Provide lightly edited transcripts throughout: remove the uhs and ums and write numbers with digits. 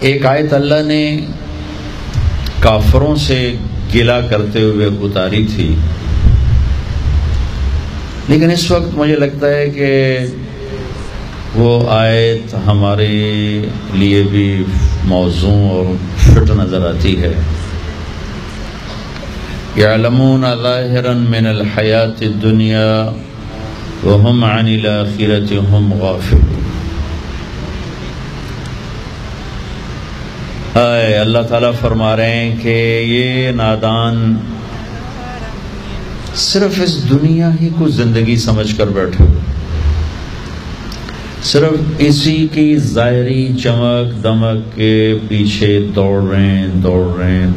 ایک آیت اللہ نے کافروں سے گلہ کرتے ہوئے اتاری تھی، لیکن اس وقت مجھے لگتا ہے کہ وہ آیت ہمارے لیے بھی موزوں اور فٹ نظر آتی ہے۔ یعلمون ظاہرا من الحیات الدنیا وہم عن الآخرۃ ہم غافلون۔ اللہ تعالیٰ فرما رہے ہیں کہ یہ نادان صرف اس دنیا ہی کو زندگی سمجھ کر بیٹھے ہوئے، صرف اسی کی ظاہری چمک دمک کے پیچھے دوڑ رہے ہیں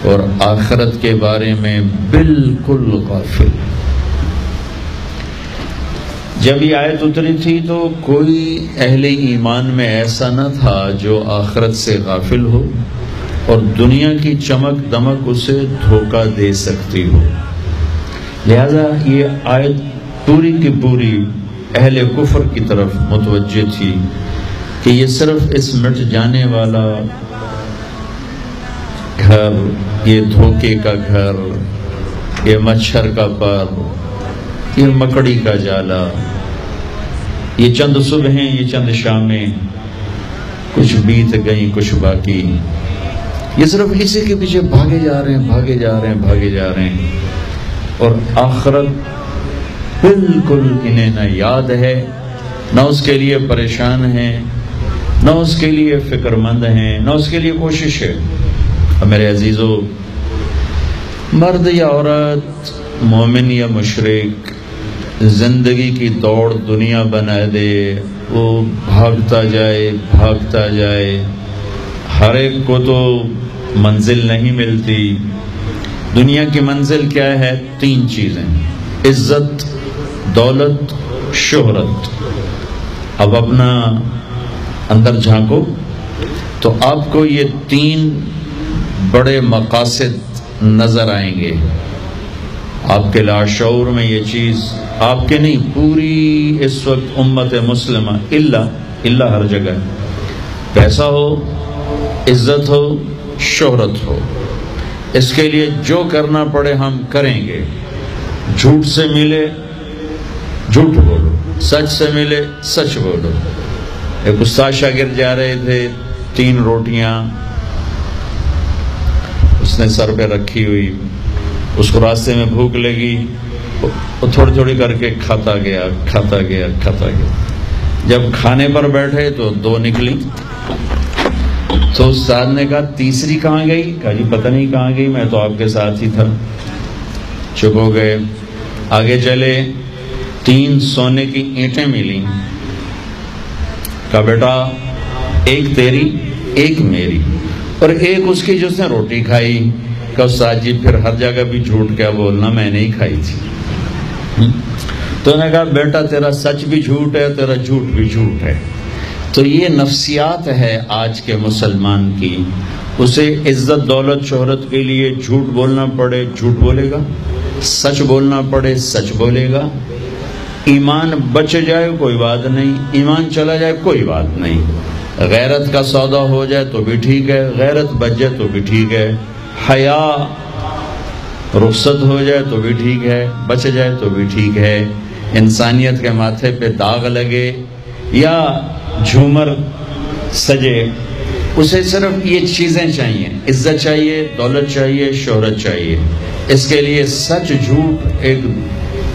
اور آخرت کے بارے میں بالکل غافل۔ جب یہ آیت اتری تھی تو کوئی اہل ایمان میں ایسا نہ تھا جو آخرت سے غافل ہو اور دنیا کی چمک دمک اسے دھوکہ دے سکتی ہو، لہذا یہ آیت پوری کی پوری اہل کفر کی طرف متوجہ تھی کہ یہ صرف اس مٹ جانے والا گھر، یہ دھوکے کا گھر، یہ مچھر کا پر، یہ مکڑی کا جالا، یہ چند صبحیں، یہ چند شامیں، کچھ بیت گئیں کچھ باقی، یہ صرف اسی کے پیچھے بھاگے جا رہے ہیں اور آخرت بالکل انہیں نہ یاد ہے، نہ اس کے لیے پریشان ہیں، نہ اس کے لیے فکر مند ہیں، نہ اس کے لیے کوشش ہے۔ میرے عزیزو، مرد یا عورت، مومن یا مشرک، زندگی کی دوڑ دنیا بنا دے، وہ بھاگتا جائے، ہر ایک کو تو منزل نہیں ملتی۔ دنیا کی منزل کیا ہے؟ 3 چیزیں: عزت، دولت، شہرت۔ اب اپنا اندر جھانکو تو آپ کو یہ 3 بڑے مقاصد نظر آئیں گے۔ آپ کے لاشعور میں یہ چیز، آپ کے نہیں، پوری اس وقت امت مسلمہ اللہ ہر جگہ، پیسہ ہو، عزت ہو، شہرت ہو، اس کے لیے جو کرنا پڑے ہم کریں گے۔ جھوٹ سے ملے جھوٹ بولو، سچ سے ملے سچ بولو۔ ایک استاد شاگرد جا رہے تھے، 3 روٹیاں اس نے سر پہ رکھی ہوئی، اس کو راستے میں بھوک لگی، وہ تھوڑی کر کے کھاتا گیا۔ جب کھانے پر بیٹھے تو 2 نکلی، تو استاد نے کہا تیسری کہاں گئی؟ کہا جی پتہ نہیں کہاں گئی، میں تو آپ کے ساتھ ہی تھا۔ چپ ہو گئے، آگے چلے، 3 سونے کی اینٹیں ملی۔ کہا بیٹا ایک تیری، ایک میری، اور ایک اس کی جس نے روٹی کھائی۔ کہا استاد جی پھر ہر جگہ بھی جھوٹ کیا بولنا، میں نہیں کھائی تھی۔ تو نے کہا بیٹا تیرا سچ بھی جھوٹ ہے، تیرا جھوٹ بھی جھوٹ ہے۔ تو یہ نفسیات ہے آج کے مسلمان کی، اسے عزت دولت شہرت کے لیے جھوٹ بولنا پڑے جھوٹ بولے گا، سچ بولنا پڑے سچ بولے گا۔ ایمان بچ جائے کوئی بات نہیں، ایمان چلا جائے کوئی بات نہیں، غیرت کا سودا ہو جائے تو بھی ٹھیک ہے، غیرت بچ جائے تو بھی ٹھیک ہے، حیا رخصت ہو جائے تو بھی ٹھیک ہے، بچ جائے تو بھی ٹھیک ہے، انسانیت کے ماتھے پہ داغ لگے یا جھومر سجے، اسے صرف یہ چیزیں چاہیے، عزت چاہیے، دولت چاہیے، شہرت چاہیے۔ اس کے لیے سچ جھوٹ ایک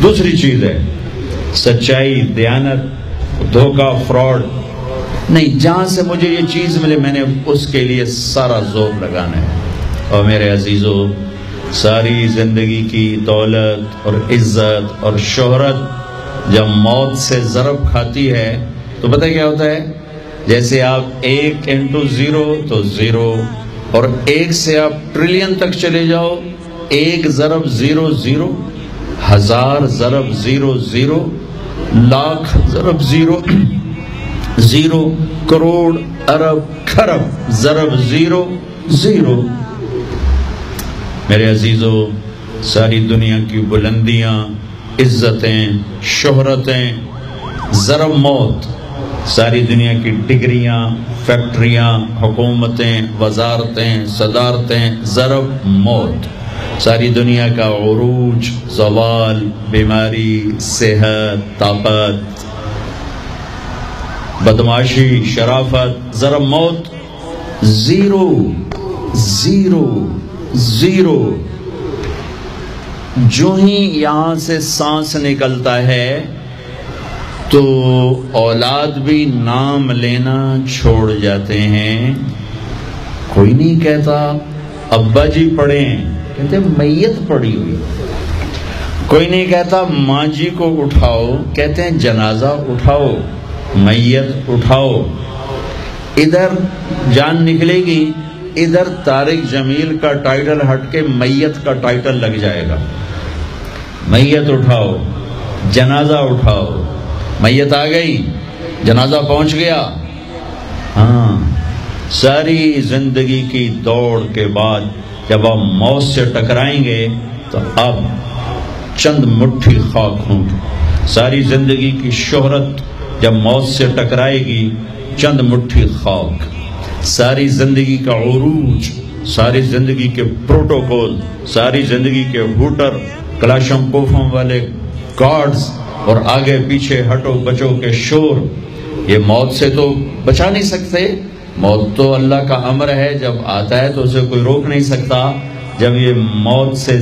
دوسری چیز ہے، سچائی، دیانت، دھوکہ، فراڈ نہیں۔ جہاں سے مجھے یہ چیز ملے میں نے اس کے لیے سارا زور لگانا ہے۔ اور میرے عزیزو، ساری زندگی کی دولت اور عزت اور شہرت جب موت سے ضرب کھاتی ہے تو پتہ کیا ہوتا ہے؟ جیسے آپ 1 × 0 تو 0، اور 1 سے آپ ٹریلین تک چلے جاؤ، 1 ضرب 0 0، 1000 ضرب 0 0، لاکھ ضرب 0 0، کروڑ ارب کھرب ضرب 0 0۔ میرے عزیزو، ساری دنیا کی بلندیاں، عزتیں، شہرتیں ضرب موت، ساری دنیا کی ڈگریاں، فیکٹریاں، حکومتیں، وزارتیں، صدارتیں، ضرب موت، ساری دنیا کا عروج، زوال، بیماری، صحت، طاقت، بدمعاشی، شرافت، ضرب موت، زیرو زیرو زیرو۔ جو ہی یہاں سے سانس نکلتا ہے تو اولاد بھی نام لینا چھوڑ جاتے ہیں۔ کوئی نہیں کہتا ابا جی پڑھیں، کہتے میت پڑی ہوئی۔ کوئی نہیں کہتا ماں جی کو اٹھاؤ، کہتے ہیں جنازہ اٹھاؤ، میت اٹھاؤ۔ ادھر جان نکلے گی، ادھر طارق جمیل کا ٹائٹل ہٹ کے میت کا ٹائٹل لگ جائے گا۔ میت اٹھاؤ، جنازہ اٹھاؤ، میت آ گئی، جنازہ پہنچ گیا۔ ہاں، ساری زندگی کی دوڑ کے بعد جب آپ موت سے ٹکرائیں گے تو اب چند مٹھی خاک ہوں گے۔ ساری زندگی کی شہرت جب موت سے ٹکرائے گی، چند مٹھی خاک۔ ساری زندگی کا عروج، ساری زندگی کے پروٹوکول، ساری زندگی کے ہوٹر، کلاشن کوفوں والے گارڈز اور آگے پیچھے ہٹو بچو کے شور، یہ موت سے تو بچا نہیں سکتے۔ موت تو اللہ کا امر ہے، جب آتا ہے تو اسے کوئی روک نہیں سکتا۔ جب یہ موت سے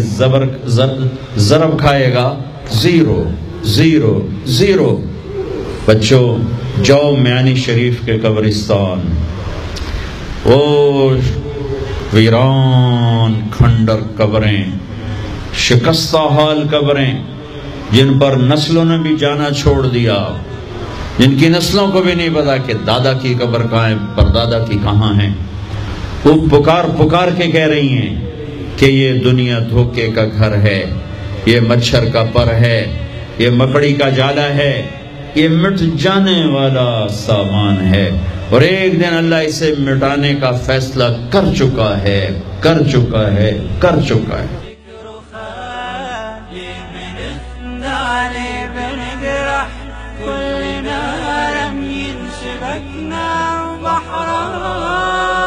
ضرب کھائے گا، زیرو زیرو زیرو۔ بچوں جاؤ میانی شریف کے قبرستان، وہ ویران کھنڈر قبریں، شکستہ حال قبریں، جن پر نسلوں نے بھی جانا چھوڑ دیا، جن کی نسلوں کو بھی نہیں پتا کہ دادا کی قبر کہاں ہے، پردادا کی کہاں ہے۔ وہ پکار پکار کے کہہ رہی ہیں کہ یہ دنیا دھوکے کا گھر ہے، یہ مچھر کا پر ہے، یہ مکڑی کا جالا ہے، یہ مٹ جانے والا سامان ہے، اور ایک دن اللہ اسے مٹانے کا فیصلہ کر چکا ہے، کر چکا ہے، کر چکا ہے۔ كلنا رمي شبكنا بحرها